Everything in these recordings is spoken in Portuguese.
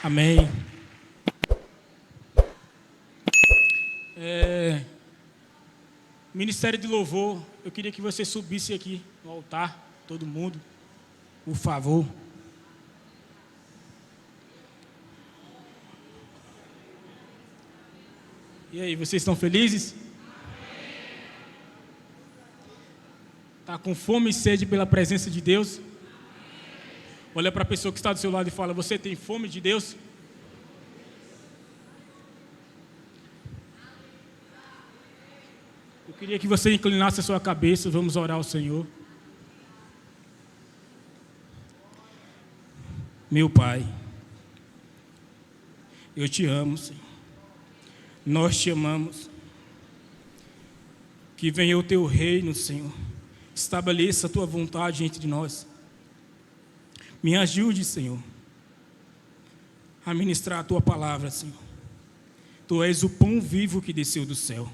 Amém. Ministério de Louvor, eu queria que você subisse aqui no altar, todo mundo, por favor. E aí, vocês estão felizes? Está com fome e sede pela presença de Deus? Olha para a pessoa que está do seu lado e fala: você tem fome de Deus? Eu queria que você inclinasse a sua cabeça. Vamos orar ao Senhor. Meu Pai, eu te amo, Senhor. Nós te amamos. Que venha o teu reino, Senhor. Estabeleça a tua vontade entre nós. Me ajude, Senhor, a ministrar a tua palavra, Senhor. Tu és o pão vivo que desceu do céu.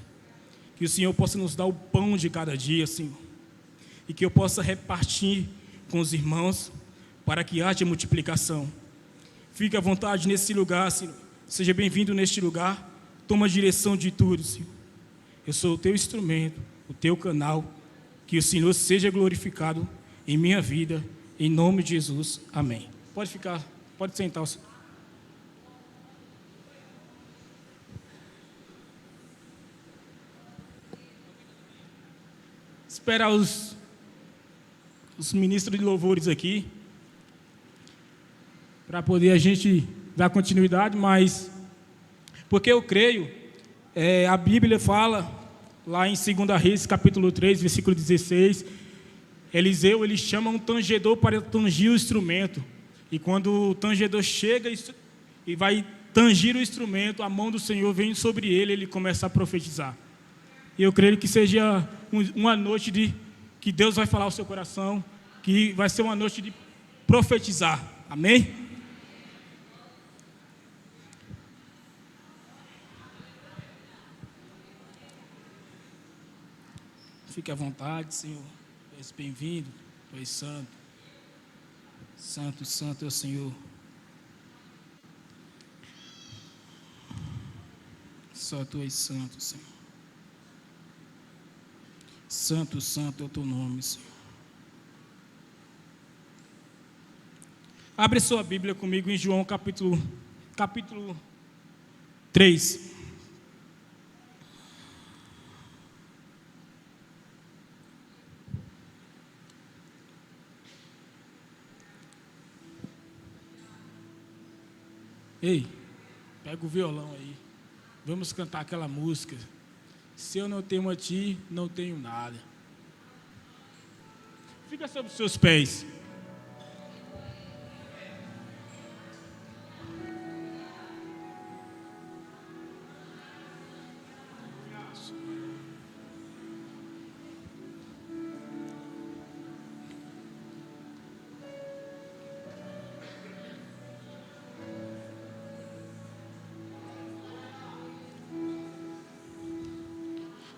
Que o Senhor possa nos dar o pão de cada dia, Senhor. E que eu possa repartir com os irmãos para que haja multiplicação. Fique à vontade nesse lugar, Senhor. Seja bem-vindo neste lugar. Toma a direção de tudo, Senhor. Eu sou o teu instrumento, o teu canal. Que o Senhor seja glorificado em minha vida. Em nome de Jesus. Amém. Pode ficar, pode sentar. Esperar os ministros de louvores aqui, para poder a gente dar continuidade, mas, porque eu creio, a Bíblia fala, lá em 2 Reis, capítulo 3, versículo 16, Eliseu, ele chama um tangedor para tangir o instrumento, e quando o tangedor chega e vai tangir o instrumento, a mão do Senhor vem sobre ele, ele começa a profetizar. E eu creio que seja uma noite que Deus vai falar ao seu coração, que vai ser uma noite de profetizar. Amém? Fique à vontade, Senhor. És bem-vindo. Tu és santo. Santo, santo é o Senhor. Só tu és santo, Senhor. Santo, santo é o teu nome, Senhor. Abre sua Bíblia comigo em João capítulo 3. Ei, pega o violão aí. Vamos cantar aquela música. Se eu não tenho a ti, não tenho nada. Fica sobre os seus pés.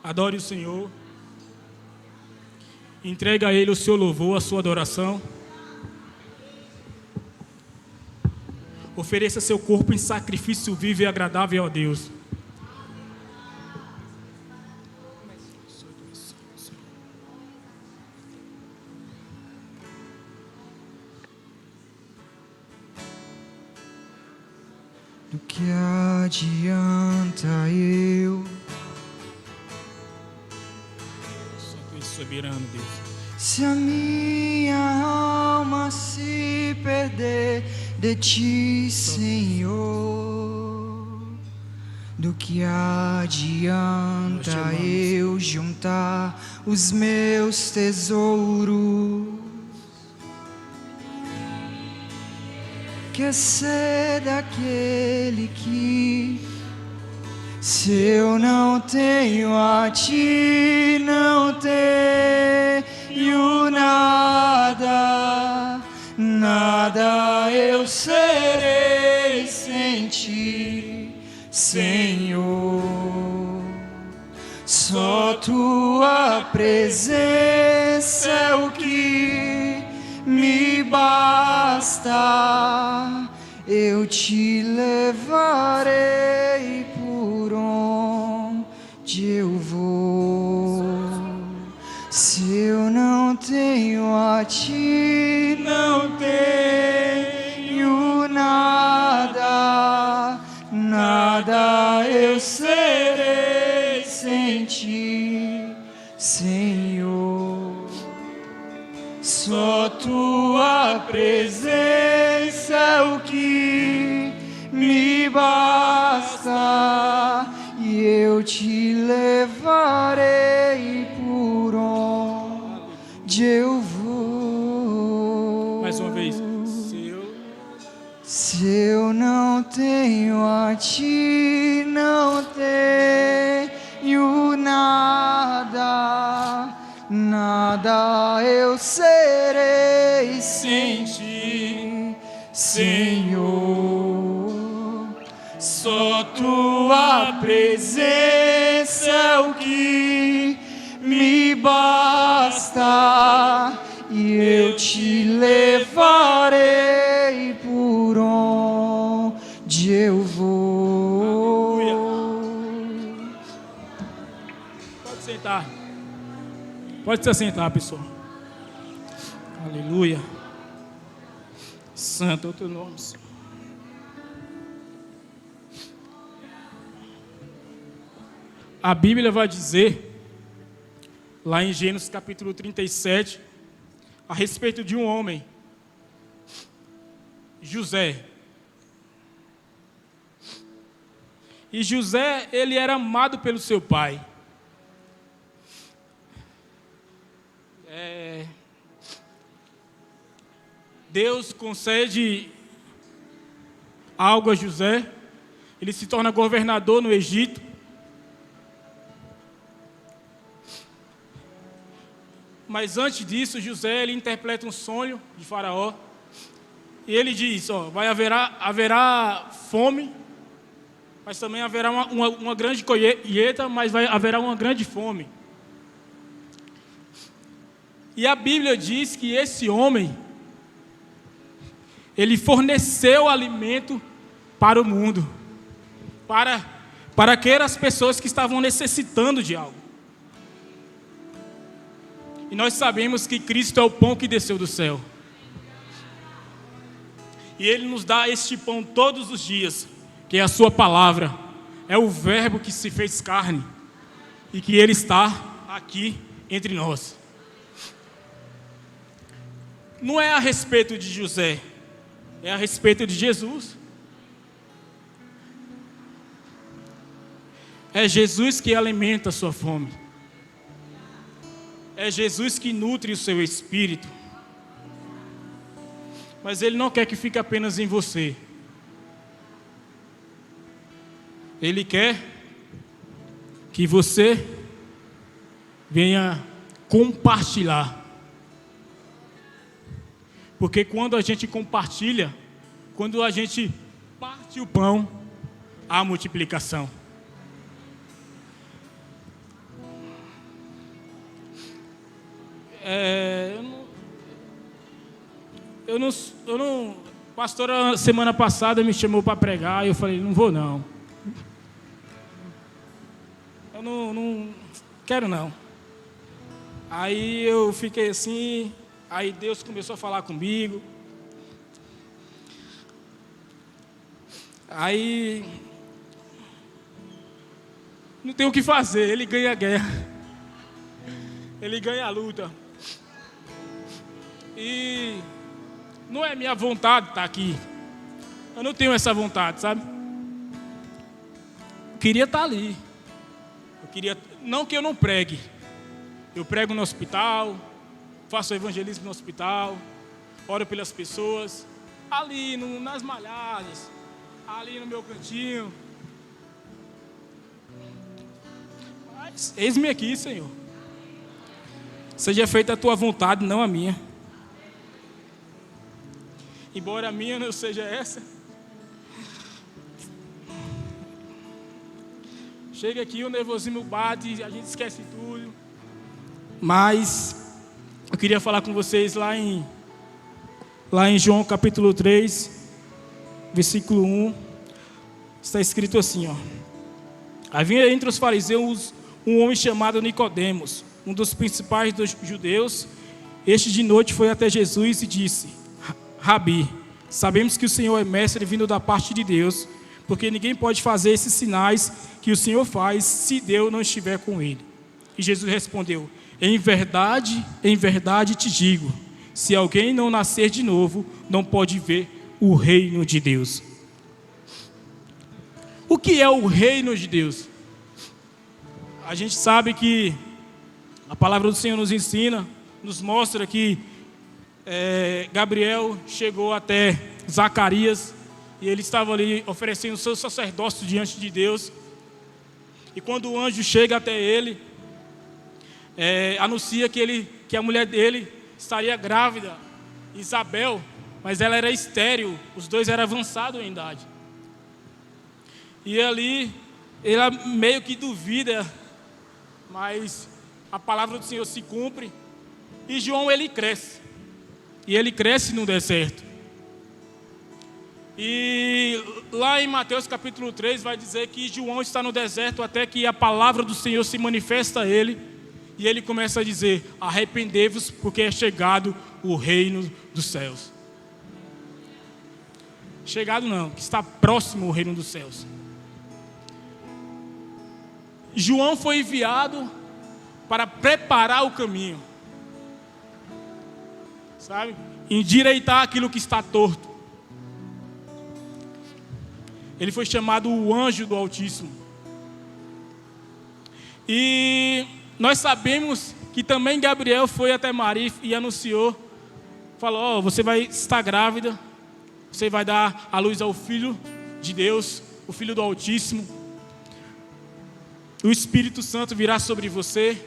Adore o Senhor. Entregue a Ele o seu louvor, a sua adoração. Ofereça seu corpo em sacrifício vivo e agradável a Deus. Do que adianta eu soberano, Deus, se a minha alma se perder de ti, Senhor? Do que adianta eu juntar os meus tesouros? Quer ser daquele que, se eu não tenho a ti, não tenho nada, nada eu serei sem ti, Senhor. Só tua presença é o que me basta. eu te levarei por onde eu vou. Se eu não tenho a ti, não tenho nada, nada eu serei sem ti, Senhor. Só tua presença é o que me basta, e eu te levarei por onde eu vou. Mais uma vez. Se eu não tenho a ti, não tenho nada, nada eu serei sem ti, Senhor. Só tua presença é o que me basta, e eu te levarei por onde eu vou. Pode sentar. Pode se assentar, pessoal. Aleluia. Santo é o teu nome, Senhor. A Bíblia vai dizer, lá em Gênesis capítulo 37, a respeito de um homem, José. E José, ele era amado pelo seu pai. Deus concede algo a José, ele se torna governador no Egito. Mas antes disso, José ele interpreta um sonho de Faraó. E ele diz, haverá fome, mas também haverá uma grande colheita, mas haverá uma grande fome. E a Bíblia diz que esse homem, ele forneceu alimento para o mundo, para aquelas pessoas que estavam necessitando de algo. E nós sabemos que Cristo é o pão que desceu do céu. E Ele nos dá este pão todos os dias, que é a sua palavra, é o verbo que se fez carne, e que Ele está aqui entre nós. Não é a respeito de José, é a respeito de Jesus. É Jesus que alimenta a sua fome. É Jesus que nutre o seu espírito. Mas Ele não quer que fique apenas em você. Ele quer que você venha compartilhar. Porque quando a gente compartilha, quando a gente parte o pão, há multiplicação. A pastora semana passada me chamou para pregar e eu falei, não vou não. Eu não quero não. Aí eu fiquei assim, aí Deus começou a falar comigo. Aí não tem o que fazer, Ele ganha a guerra. Ele ganha a luta. E não é minha vontade estar aqui. Eu não tenho essa vontade, sabe? Eu queria estar ali. Não que eu não pregue. Eu prego no hospital, faço evangelismo no hospital, oro pelas pessoas, ali nas malhadas, ali no meu cantinho. Mas eis-me aqui, Senhor. Seja feita a tua vontade, não a minha. Embora a minha não seja essa. Chega aqui, o nervosismo bate, a gente esquece tudo. Mas eu queria falar com vocês lá em João capítulo 3. versículo 1, está escrito assim, ó. Havia entre os fariseus um homem chamado Nicodemos, um dos principais dos judeus. Este de noite foi até Jesus e disse: Rabi, sabemos que o Senhor é mestre vindo da parte de Deus, porque ninguém pode fazer esses sinais que o Senhor faz se Deus não estiver com ele. E Jesus respondeu: em verdade te digo, se alguém não nascer de novo, não pode ver o reino de Deus. O que é o reino de Deus? A gente sabe que a palavra do Senhor nos ensina, nos mostra que Gabriel chegou até Zacarias e ele estava ali oferecendo o seu sacerdócio diante de Deus. E quando o anjo chega até ele, anuncia que a mulher dele estaria grávida, Isabel, mas ela era estéril, os dois eram avançados em idade. E ali, ele meio que duvida, mas a palavra do Senhor se cumpre. E João, ele cresce. E ele cresce no deserto. E lá em Mateus capítulo 3 vai dizer que João está no deserto até que a palavra do Senhor se manifesta a ele. E ele começa a dizer: arrependei-vos, porque é chegado o reino dos céus. Chegado não, que está próximo o reino dos céus. João foi enviado para preparar o caminho, sabe? Endireitar aquilo que está torto. Ele foi chamado o anjo do Altíssimo. E nós sabemos que também Gabriel foi até Maria e anunciou, falou: você vai estar grávida, você vai dar à luz ao Filho de Deus, o Filho do Altíssimo. O Espírito Santo virá sobre você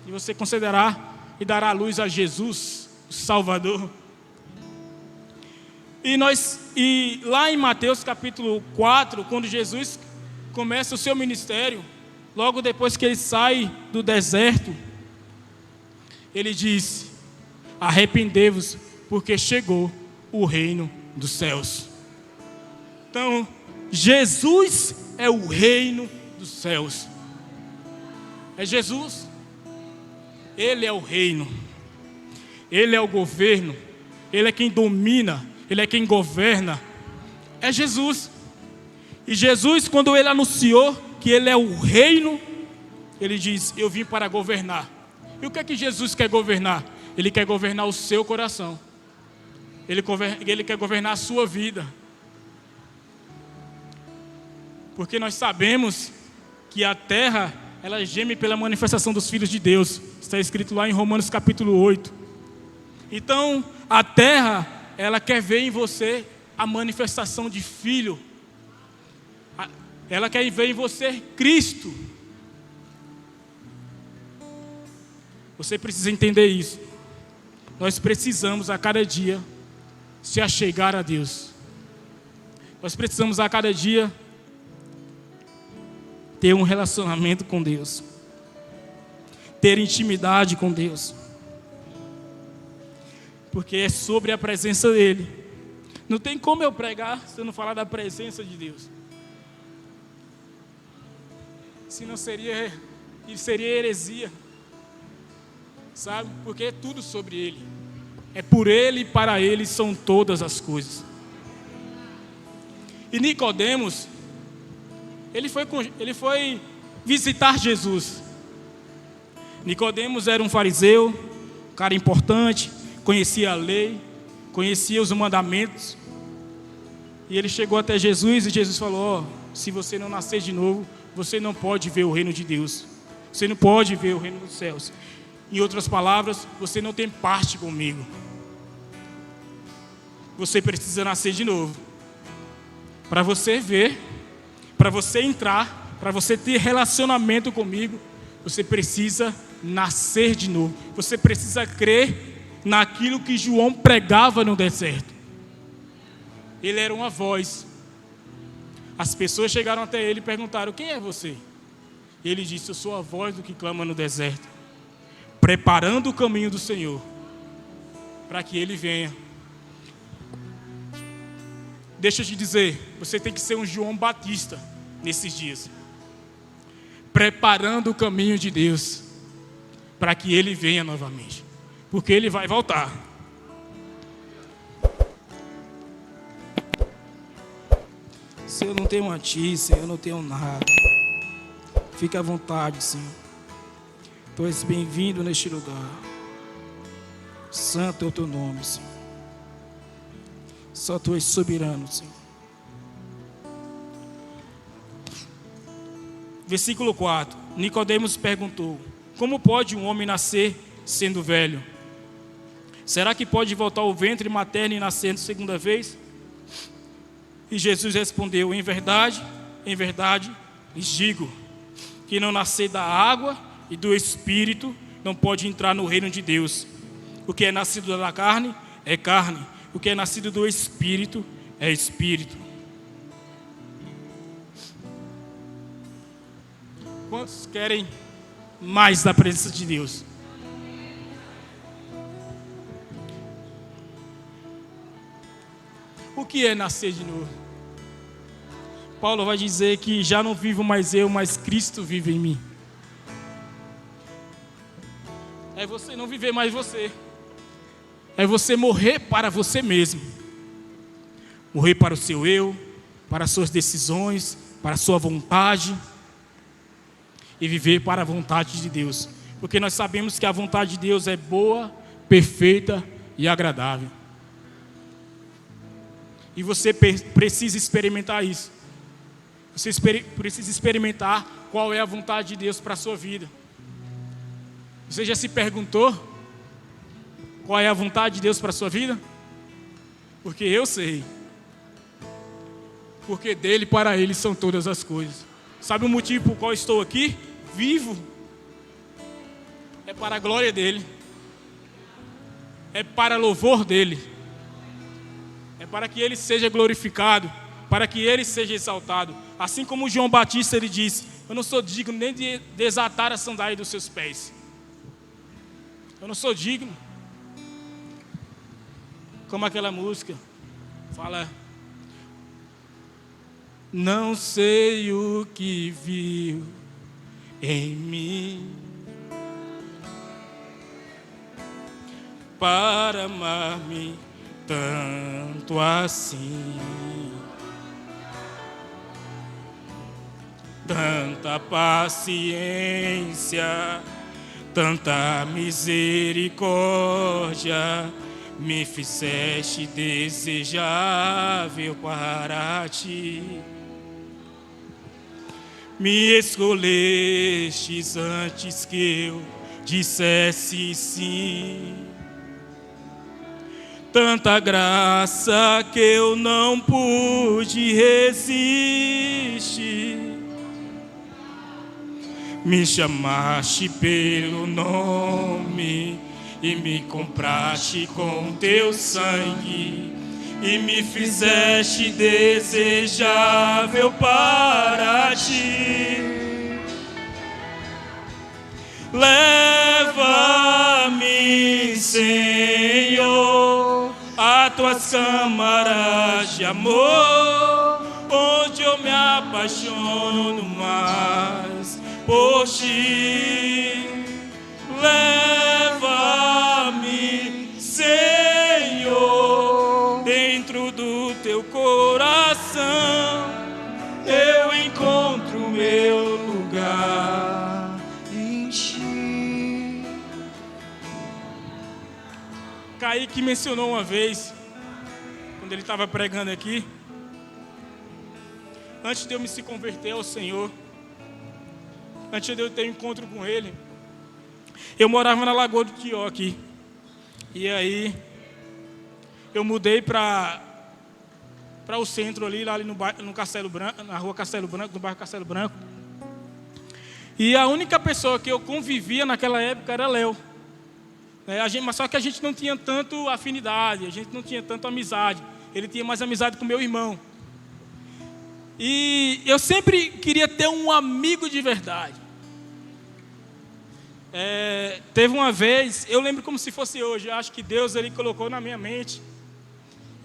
e você concederá e dará à luz a Jesus, o Salvador. E lá em Mateus capítulo 4, quando Jesus começa o seu ministério, logo depois que ele sai do deserto, ele diz: arrependei-vos, porque chegou o reino dos céus. Então, Jesus é o reino dos céus. É Jesus. Ele é o reino. Ele é o governo. Ele é quem domina. Ele é quem governa. É Jesus. E Jesus, quando ele anunciou que ele é o reino, ele diz: eu vim para governar. E o que é que Jesus quer governar? Ele quer governar o seu coração. Ele quer governar a sua vida. Porque nós sabemos que a terra, ela geme pela manifestação dos filhos de Deus. Está escrito lá em Romanos capítulo 8. Então, a terra, ela quer ver em você a manifestação de filho. Ela quer ver em você Cristo. Você precisa entender isso. Nós precisamos a cada dia se achegar a Deus. Nós precisamos a cada dia ter um relacionamento com Deus, ter intimidade com Deus, porque é sobre a presença dEle. Não tem como eu pregar se eu não falar da presença de Deus. Senão seria heresia, sabe? Porque é tudo sobre Ele. É por Ele e para Ele são todas as coisas. E Nicodemos, ele foi visitar Jesus. Nicodemos era um fariseu, um cara importante, conhecia a lei, conhecia os mandamentos. E ele chegou até Jesus e Jesus falou: se você não nascer de novo, você não pode ver o reino de Deus. Você não pode ver o reino dos céus. Em outras palavras, você não tem parte comigo. Você precisa nascer de novo. Para você ver, para você entrar, para você ter relacionamento comigo, você precisa nascer de novo. Você precisa crer naquilo que João pregava no deserto. Ele era uma voz. As pessoas chegaram até ele e perguntaram: quem é você? E ele disse: eu sou a voz do que clama no deserto, preparando o caminho do Senhor, para que Ele venha. deixa eu te dizer, você tem que ser um João Batista nesses dias, preparando o caminho de Deus para que Ele venha novamente, porque Ele vai voltar. Se eu não tenho uma notícia, eu não tenho nada. Fique à vontade, Senhor. Tu és bem-vindo neste lugar. Santo é o teu nome, Senhor. Só tu és soberano, Senhor. Versículo 4. Nicodemos perguntou: como pode um homem nascer sendo velho? Será que pode voltar ao ventre materno e nascer segunda vez? E Jesus respondeu: em verdade, lhes digo, que não nascer da água e do Espírito não pode entrar no reino de Deus. O que é nascido da carne é carne, o que é nascido do Espírito é Espírito. Quantos querem mais da presença de Deus? O que é nascer de novo? Paulo vai dizer que já não vivo mais eu, mas Cristo vive em mim. É você não viver mais você. É você morrer para você mesmo. Morrer para o seu eu, para as suas decisões, para a sua vontade. E viver para a vontade de Deus. Porque nós sabemos que a vontade de Deus é boa, perfeita e agradável. E você precisa experimentar isso. Você precisa experimentar qual é a vontade de Deus para a sua vida. Você já se perguntou qual é a vontade de Deus para a sua vida? Porque eu sei. Porque dele e para ele são todas as coisas. Sabe o motivo por qual estou aqui? Vivo. É para a glória dele. É para louvor dele. É para que ele seja glorificado, para que ele seja exaltado. Assim como João Batista, ele disse: eu não sou digno nem de desatar a sandália dos seus pés. Eu não sou digno. Como aquela música fala: não sei o que viu em mim para amar-me tanto assim, tanta paciência, tanta misericórdia, me fizeste desejável para ti. Me escolhestes antes que eu dissesse sim. Tanta graça que eu não pude resistir. Me chamaste pelo nome e me compraste com teu sangue e me fizeste desejável para ti. Leva-me, Senhor, a tuas câmaras de amor, onde eu me apaixono mais por ti. Leva-me, Senhor, dentro do teu coração, eu encontro meu lugar em ti. Kaique mencionou uma vez, quando ele estava pregando aqui, antes de eu me se converter ao Senhor, antes de eu ter um encontro com Ele, eu morava na Lagoa do Tió aqui. E aí, eu mudei para o centro ali no Castelo Branco, na rua Castelo Branco, no bairro Castelo Branco. E a única pessoa que eu convivia naquela época era Léo. Mas só que a gente não tinha tanto afinidade, a gente não tinha tanto amizade. Ele tinha mais amizade com meu irmão. E eu sempre queria ter um amigo de verdade. Teve uma vez, eu lembro como se fosse hoje, eu acho que Deus ele colocou na minha mente.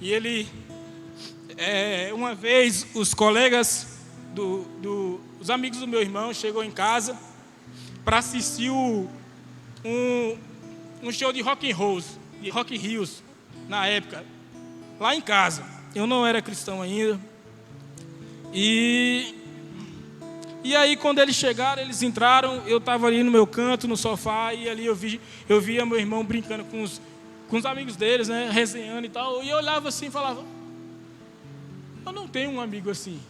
E ele, Uma vez os colegas, os amigos do meu irmão chegou em casa para assistir um show de rock and roll, de Rock in Rio, na época, lá em casa. Eu não era cristão ainda. E aí, quando eles chegaram, eles entraram, eu estava ali no meu canto, no sofá, e ali eu via meu irmão brincando com os amigos deles, né, resenhando e tal. E eu olhava assim e falava, eu não tenho um amigo assim.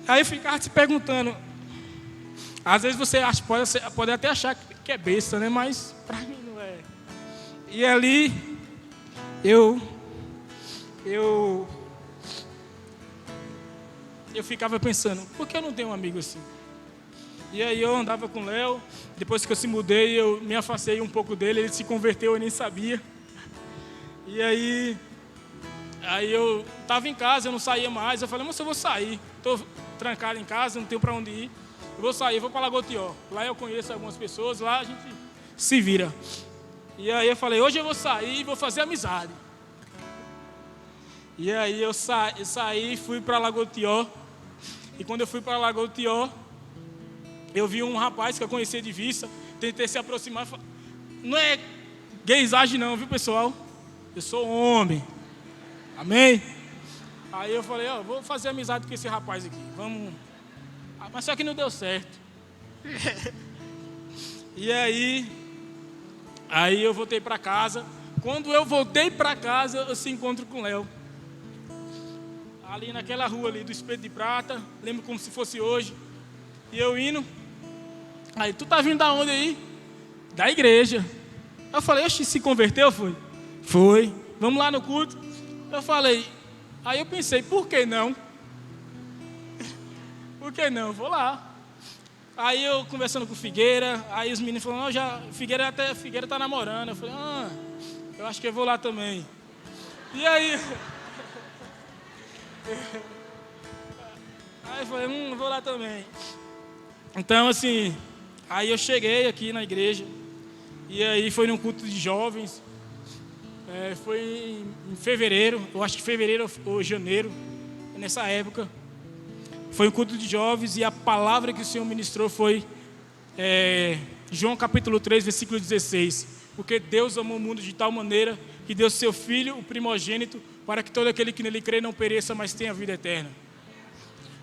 Aí eu ficava te perguntando, às vezes você pode até achar que é besta, né, mas para mim não é. E ali, eu ficava pensando, por que eu não tenho um amigo assim? E aí eu andava com o Léo, depois que eu se mudei, eu me afastei um pouco dele, ele se converteu, eu nem sabia. E aí eu estava em casa, eu não saía mais, eu falei, mas eu vou sair, estou trancado em casa, não tenho para onde ir, eu vou sair, eu vou para Lagotió. Lá eu conheço algumas pessoas, lá a gente se vira. E aí eu falei, hoje eu vou sair e vou fazer amizade. E aí eu saí e fui para Lagotió. E quando eu fui para Lagotió, eu vi um rapaz que eu conhecia de vista, tentei se aproximar. Não é gaysagem não, viu, pessoal? Eu sou homem. Amém? Aí eu falei, vou fazer amizade com esse rapaz aqui. Vamos. Mas só que não deu certo. E aí eu voltei para casa. Quando eu voltei para casa, eu se encontro com o Léo. Ali naquela rua ali do Espeto de Prata, lembro como se fosse hoje. E eu indo. Aí, tu tá vindo da onde aí? Da igreja. Eu falei, oxe, se converteu, foi? Foi. Vamos lá no culto? Eu falei, aí eu pensei, por que não? Por que não? Vou lá. Aí eu conversando com o Figueira, aí os meninos falaram, Figueira tá namorando. Eu falei, eu acho que eu vou lá também. E aí... Aí eu falei, vou lá também. Então, assim, aí eu cheguei aqui na igreja. E aí foi num culto de jovens. Foi em fevereiro, eu acho que fevereiro ou janeiro, nessa época. Foi um culto de jovens e a palavra que o Senhor ministrou foi João capítulo 3, versículo 16. Porque Deus amou o mundo de tal maneira que deu seu Filho, o primogênito, para que todo aquele que nele crê não pereça, mas tenha vida eterna.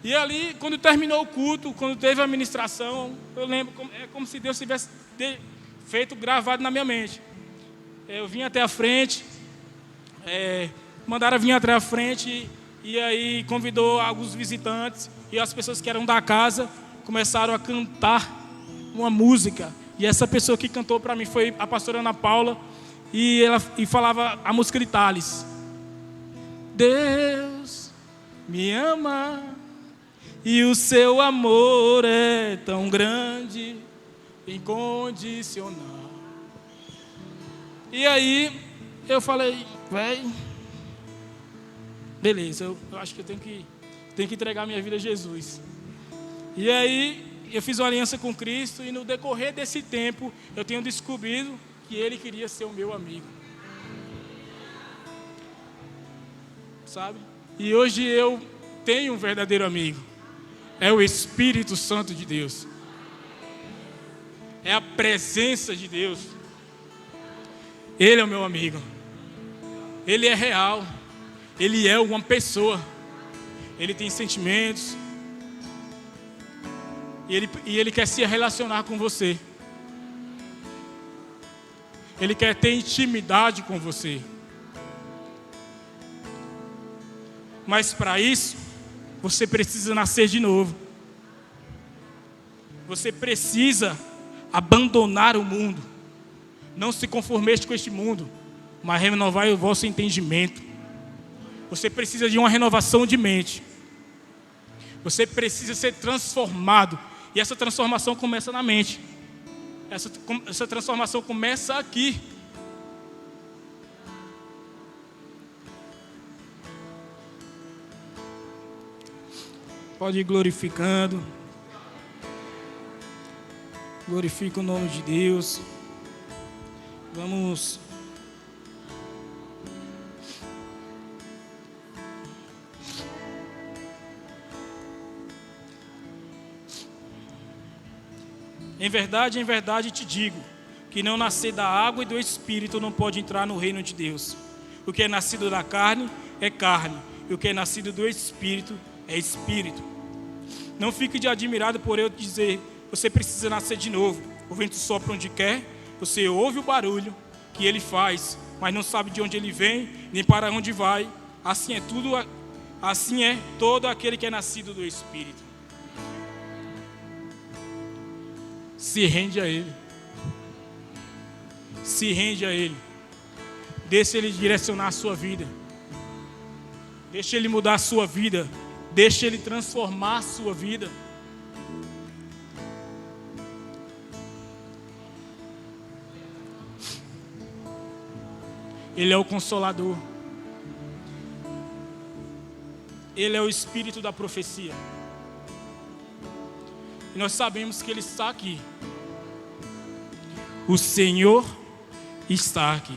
E ali, quando terminou o culto, quando teve a ministração, eu lembro, como se Deus tivesse feito gravado na minha mente. Eu vim até a frente, mandaram vir até a frente, e aí convidou alguns visitantes, e as pessoas que eram da casa começaram a cantar uma música. E essa pessoa que cantou para mim foi a pastora Ana Paula, e ela falava a música de Thales. Deus me ama e o seu amor é tão grande, incondicional. E aí eu falei, beleza, eu acho que eu tenho que entregar minha vida a Jesus. E aí eu fiz uma aliança com Cristo e no decorrer desse tempo eu tenho descobrido que Ele queria ser o meu amigo. Sabe? E hoje eu tenho um verdadeiro amigo. É o Espírito Santo de Deus. É a presença de Deus. Ele é o meu amigo. Ele é real. Ele é uma pessoa. Ele tem sentimentos. E ele quer se relacionar com você. Ele quer ter intimidade com você. Mas para isso, você precisa nascer de novo. Você precisa abandonar o mundo. Não se conformeste com este mundo, mas renovar o vosso entendimento. Você precisa de uma renovação de mente. Você precisa ser transformado. E essa transformação começa na mente. Essa transformação começa aqui. Pode ir glorificando. Glorifica o nome de Deus. Vamos em verdade te digo, que não nascer da água e do Espírito não pode entrar no reino de Deus. O que é nascido da carne é carne, e o que é nascido do Espírito é Espírito. Não fique admirado por eu dizer, você precisa nascer de novo. O vento sopra onde quer, você ouve o barulho que ele faz, mas não sabe de onde ele vem, nem para onde vai. Assim é todo aquele que é nascido do Espírito. Se rende a Ele. Se rende a Ele. Deixa Ele direcionar a sua vida. Deixa Ele mudar a sua vida. Deixa Ele transformar a sua vida. Ele é o Consolador. Ele é o Espírito da profecia. E nós sabemos que Ele está aqui. O Senhor está aqui.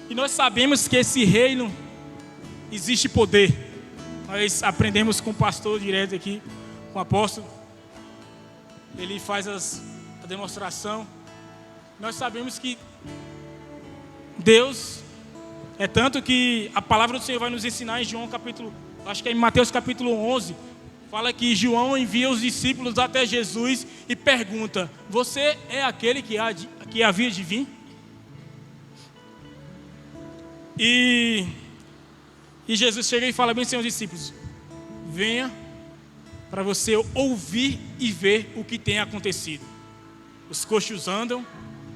E nós sabemos que esse reino existe poder. Nós aprendemos com o pastor direto aqui, com o apóstolo. Ele faz a demonstração. Nós sabemos que Deus é tanto que a palavra do Senhor vai nos ensinar em João capítulo, acho que é em Mateus capítulo 11, fala que João envia os discípulos até Jesus e pergunta: você é aquele que havia de vir? E Jesus chega e fala bem assim aos discípulos: venha para você ouvir e ver o que tem acontecido. Os coxos andam,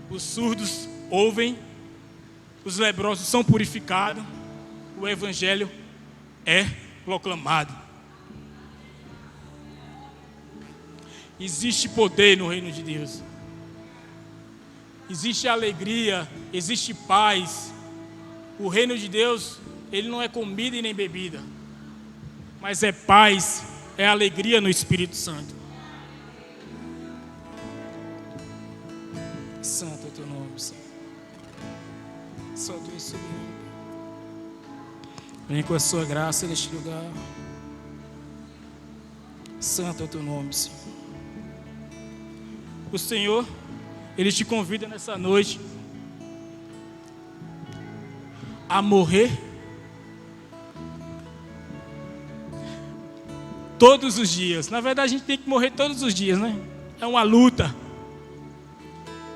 os surdos ouvem, os leprosos são purificados, o evangelho é proclamado. Existe poder no reino de Deus. Existe alegria, existe paz. O reino de Deus, ele não é comida e nem bebida, mas é paz, é alegria no Espírito Santo. Santo é o teu nome, Senhor. Só tu, Senhor. Vem com a sua graça neste lugar. Santo é o teu nome, Senhor. O Senhor, Ele te convida nessa noite a morrer todos os dias. Na verdade, a gente tem que morrer todos os dias, né? É uma luta.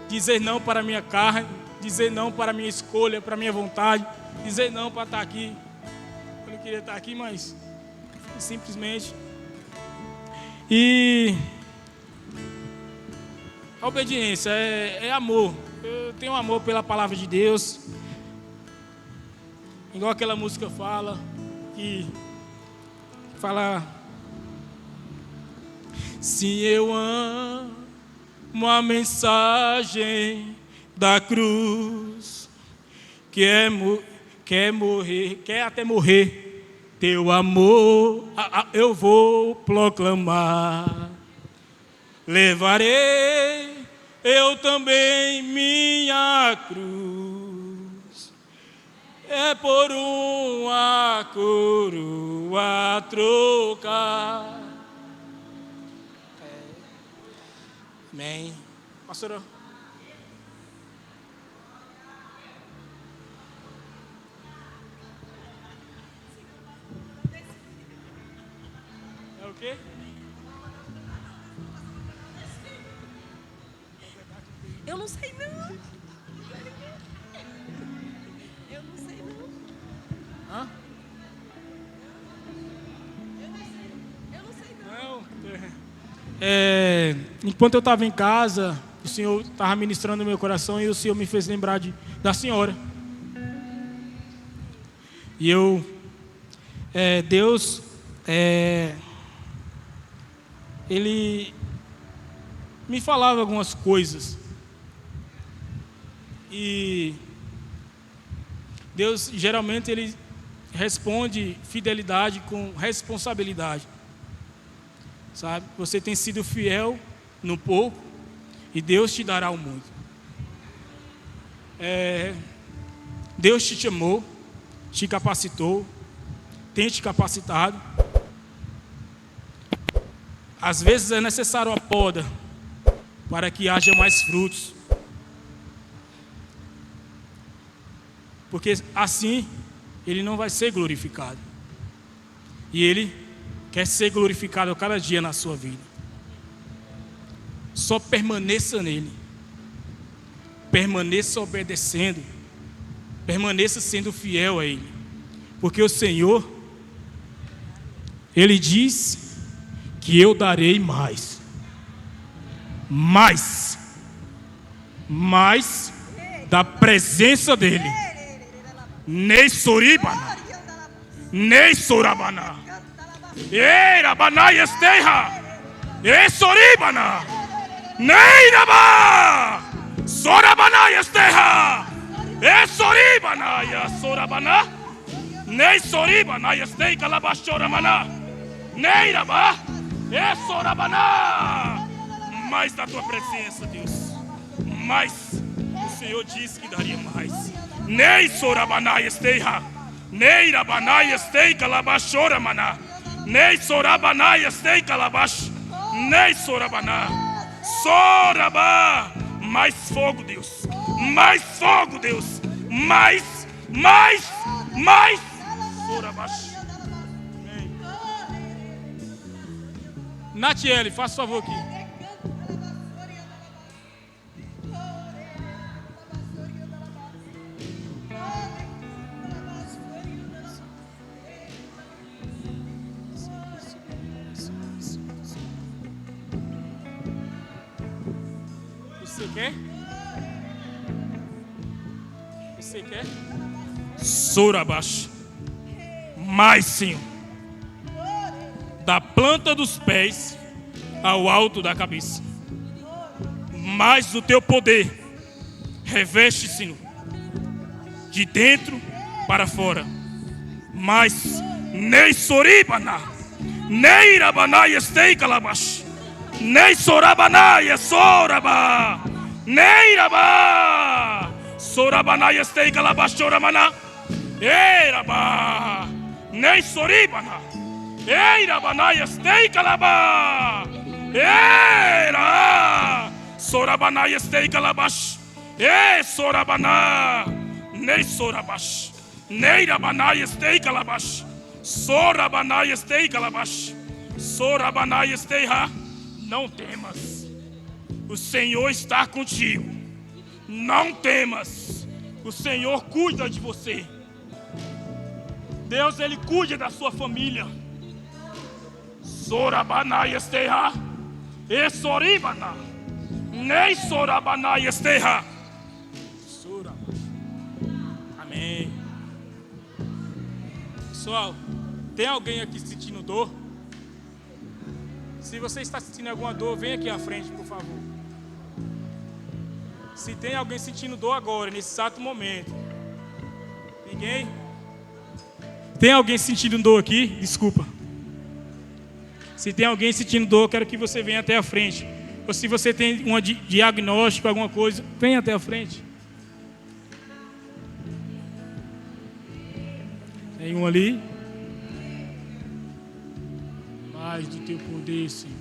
Dizer não para a minha carne, dizer não para a minha escolha, para a minha vontade, dizer não para estar aqui. Eu não queria estar aqui, mas simplesmente. E a obediência é amor. Eu tenho amor pela palavra de Deus. Igual aquela música fala, que fala: se eu amo a mensagem da cruz, quer até morrer, teu amor eu vou proclamar. Levarei eu também minha cruz, é por uma coroa trocar. Amém. Pastor. É o quê? Eu não sei não. Eu não sei não. Hã? Eu não sei não. Enquanto eu estava em casa, o Senhor estava ministrando no meu coração e o Senhor me fez lembrar da senhora. E Deus, Ele me falava algumas coisas. E Deus, geralmente, Ele responde fidelidade com responsabilidade. Sabe? Você tem sido fiel no pouco e Deus te dará o muito. Deus te chamou, te capacitou, competente, capacitado. Às vezes é necessário a poda para que haja mais frutos. Porque assim ele não vai ser glorificado. E ele quer ser glorificado a cada dia na sua vida. Só permaneça nele. Permaneça obedecendo. Permaneça sendo fiel a ele. Porque o Senhor, ele diz que eu darei mais. Mais da presença dele. Nei soribana. Nei sorabana. Ei rabana esteja. Ei soribana. Nei raba. Sorabana esteja. Ei soribana ya sorabana. Nei soribana estei calabashoramana. Nei raba. Ei sorabana. Mais da tua presença, Deus. Mais. O Senhor disse que daria mais. Nei sorabana esteja. Nei rabana estei calabashoramana. Nei sorabana estei calabash. Nei sorabana. Sorabá. Mais fogo, Deus. Mais fogo, Deus. Mais. Sorabash. Natiele, faça favor aqui. Você quer? Você quer? Sorabash. Mais, Senhor. Da planta dos pés ao alto da cabeça. Mais do teu poder. Reveste, Senhor. De dentro para fora. Mais. Nei soribana. Nei rabana estei calabash. Nei sorabana e soraba. Nei raba. Sorabana estei calabashoramana. Ei raba. Nei soribana. Ei rabana estei calaba. Era. Sorabana estei calabash. Ei sorabana. Nei sorabash. Nei rabana estei calabash. Sorabana estei calabash. Sorabana estei ha. Não temas, o Senhor está contigo. Não temas, o Senhor cuida de você. Deus, ele cuida da sua família. Sorabana esteja, e soribana, nem sorabana esteja. Amém. Pessoal, tem alguém aqui sentindo dor? Se você está sentindo alguma dor, vem aqui à frente, por favor. Se tem alguém sentindo dor agora, nesse exato momento. Ninguém? Tem alguém sentindo dor aqui? Desculpa. Se tem alguém sentindo dor, eu quero que você venha até a frente. Ou se você tem um diagnóstico, alguma coisa, venha até a frente. Tem um ali. Mais do teu poder, Senhor.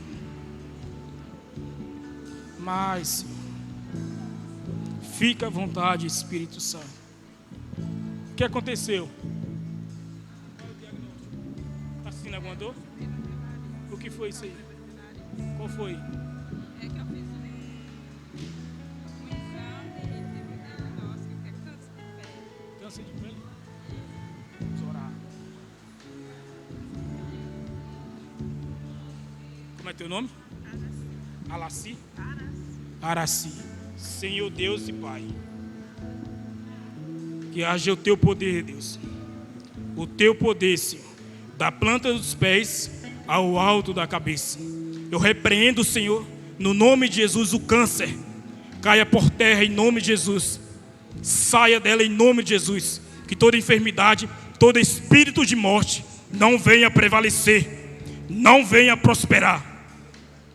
Mais, Senhor. Fica à vontade, Espírito Santo. O que aconteceu? Está sentindo alguma dor? O que foi isso aí? Qual foi? É que eu fiz um exame e teve um diagnóstico que é câncer de pele. Câncer de pele? Vamos orar. Como é teu nome? Alaci? Araci. Senhor Deus e Pai, que haja o teu poder, Deus. O teu poder, Senhor, da planta dos pés ao alto da cabeça. Eu repreendo, Senhor, no nome de Jesus, o câncer. Caia por terra em nome de Jesus. Saia dela em nome de Jesus. Que toda enfermidade, todo espírito de morte não venha prevalecer, não venha prosperar.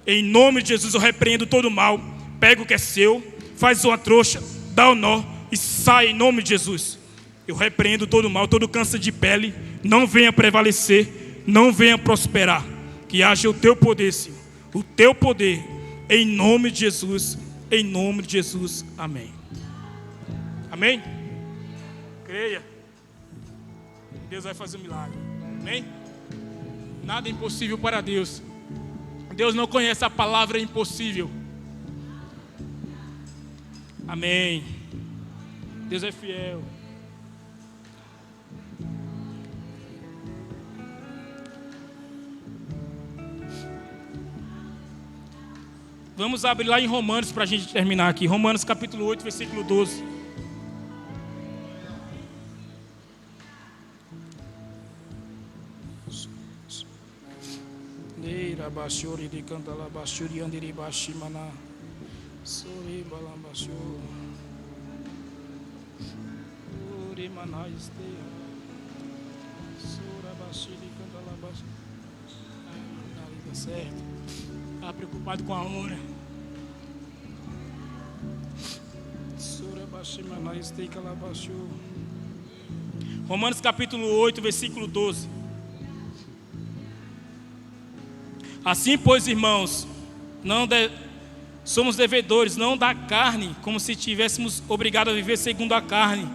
Em nome de Jesus eu repreendo todo o mal. Pega o que é seu, faz uma trouxa, dá o nó e sai em nome de Jesus. Eu repreendo todo mal, todo câncer de pele, não venha prevalecer, não venha prosperar. Que haja o teu poder, Senhor, o teu poder, em nome de Jesus, em nome de Jesus, amém. Amém? Creia, Deus vai fazer um milagre, amém? Nada é impossível para Deus. Deus não conhece a palavra impossível. Amém. Deus é fiel. Vamos abrir lá em Romanos para a gente terminar aqui. Romanos capítulo 8, versículo 12. Bashuri de Cantala Bashuri Andiri Bashimana Sori Balambashu Uri Manaiste Sura Bashiri Cantala Bash. Tá certo. Tá preocupado com a hora. Sura Bashimana Este Calabashu. Romanos capítulo 8, versículo 12. Assim, pois, irmãos, somos devedores, não da carne, como se tivéssemos obrigado a viver segundo a carne.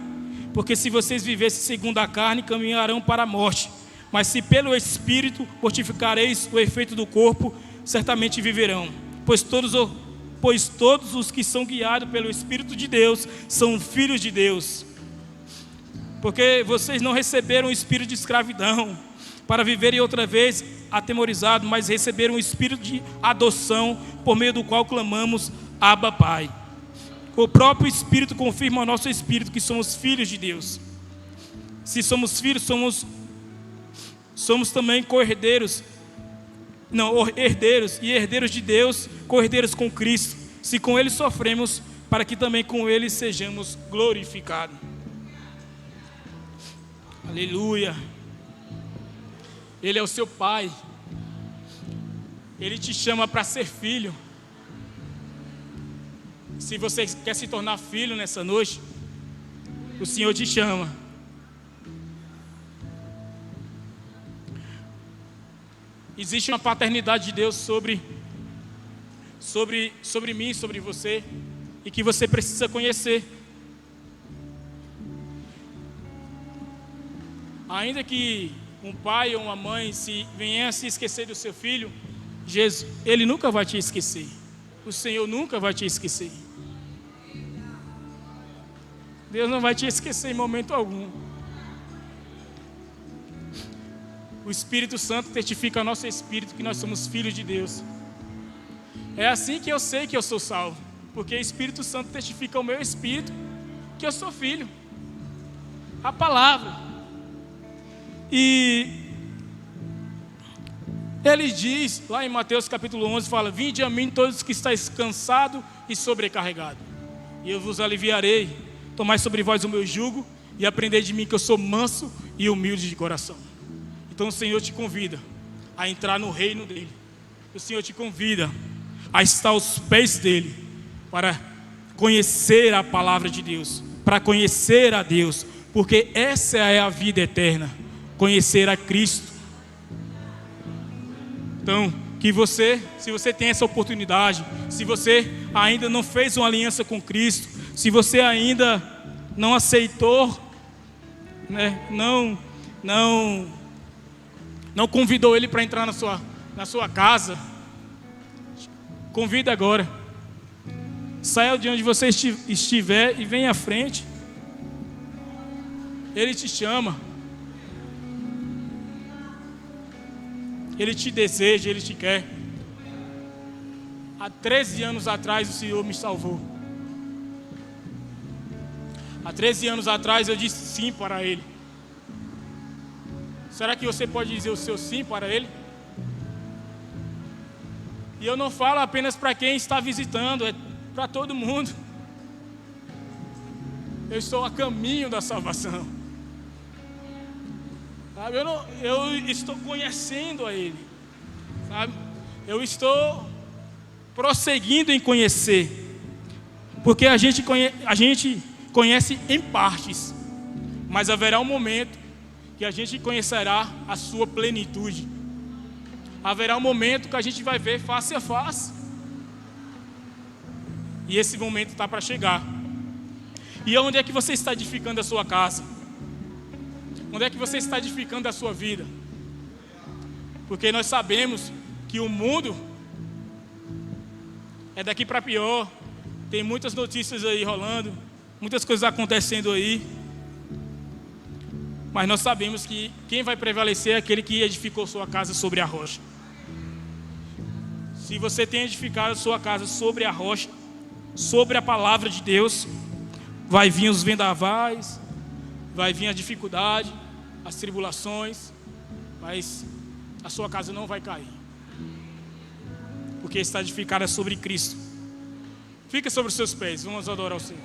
Porque se vocês vivessem segundo a carne, caminharão para a morte. Mas se pelo Espírito mortificareis o efeito do corpo, certamente viverão. Pois todos os que são guiados pelo Espírito de Deus são filhos de Deus. Porque vocês não receberam o espírito de escravidão para viverem outra vez atemorizados, mas receberam o espírito de adoção, por meio do qual clamamos, Abba, Pai. O próprio Espírito confirma ao nosso espírito que somos filhos de Deus. Se somos filhos, somos também herdeiros e herdeiros de Deus, co-herdeiros com Cristo, se com Ele sofremos, para que também com Ele sejamos glorificados. Aleluia. Ele é o seu Pai. Ele te chama para ser filho. Se você quer se tornar filho nessa noite, o Senhor te chama. Existe uma paternidade de Deus sobre mim, sobre você, e que você precisa conhecer. Ainda que um pai ou uma mãe venha a se esquecer do seu filho, Jesus, Ele nunca vai te esquecer. O Senhor nunca vai te esquecer. Deus não vai te esquecer em momento algum. O Espírito Santo testifica ao nosso espírito que nós somos filhos de Deus. É assim que eu sei que eu sou salvo, porque o Espírito Santo testifica ao meu espírito que eu sou filho. A palavra. E Ele diz, lá em Mateus capítulo 11, fala: vinde a mim todos que estáis cansados e sobrecarregados, e eu vos aliviarei. Tomai sobre vós o meu jugo e aprendei de mim, que eu sou manso e humilde de coração. Então o Senhor te convida a entrar no reino dEle. O Senhor te convida a estar aos pés dEle, para conhecer a palavra de Deus, para conhecer a Deus, porque essa é a vida eterna, conhecer a Cristo. Então, que você, se você tem essa oportunidade, se você ainda não fez uma aliança com Cristo, se você ainda não aceitou, né, não convidou Ele para entrar na sua casa, convida agora. Saia de onde você estiver e venha à frente. Ele te chama. Ele te deseja, Ele te quer. Há 13 anos atrás o Senhor me salvou. Há 13 anos atrás eu disse sim para Ele. Será que você pode dizer o seu sim para Ele? E eu não falo apenas para quem está visitando, é para todo mundo. Eu estou a caminho da salvação. Sabe? Eu estou conhecendo a Ele. Sabe? Eu estou prosseguindo em conhecer. Porque a gente conhece em partes. mas haverá um momento que a gente conhecerá a sua plenitude. Haverá um momento que a gente vai ver face a face. E esse momento está para chegar. E onde é que você está edificando a sua casa? Onde é que você está edificando a sua vida? Porque nós sabemos que o mundo é daqui para pior. Tem muitas notícias aí rolando, muitas coisas acontecendo aí. Mas nós sabemos que quem vai prevalecer é aquele que edificou sua casa sobre a rocha. Se você tem edificado sua casa sobre a rocha, sobre a palavra de Deus, vai vir os vendavais, vai vir a dificuldade, as tribulações, mas a sua casa não vai cair, porque está edificada sobre Cristo. Fica sobre os seus pés, vamos adorar o Senhor.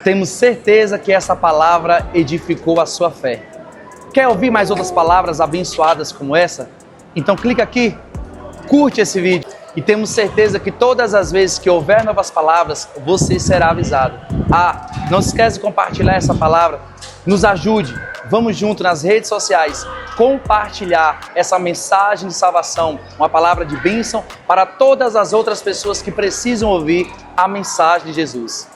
Temos certeza que essa palavra edificou a sua fé. Quer ouvir mais outras palavras abençoadas como essa? Então clica aqui, curte esse vídeo e temos certeza que todas as vezes que houver novas palavras, você será avisado. Não se esquece de compartilhar essa palavra, nos ajude, vamos junto nas redes sociais, compartilhar essa mensagem de salvação, uma palavra de bênção para todas as outras pessoas que precisam ouvir a mensagem de Jesus.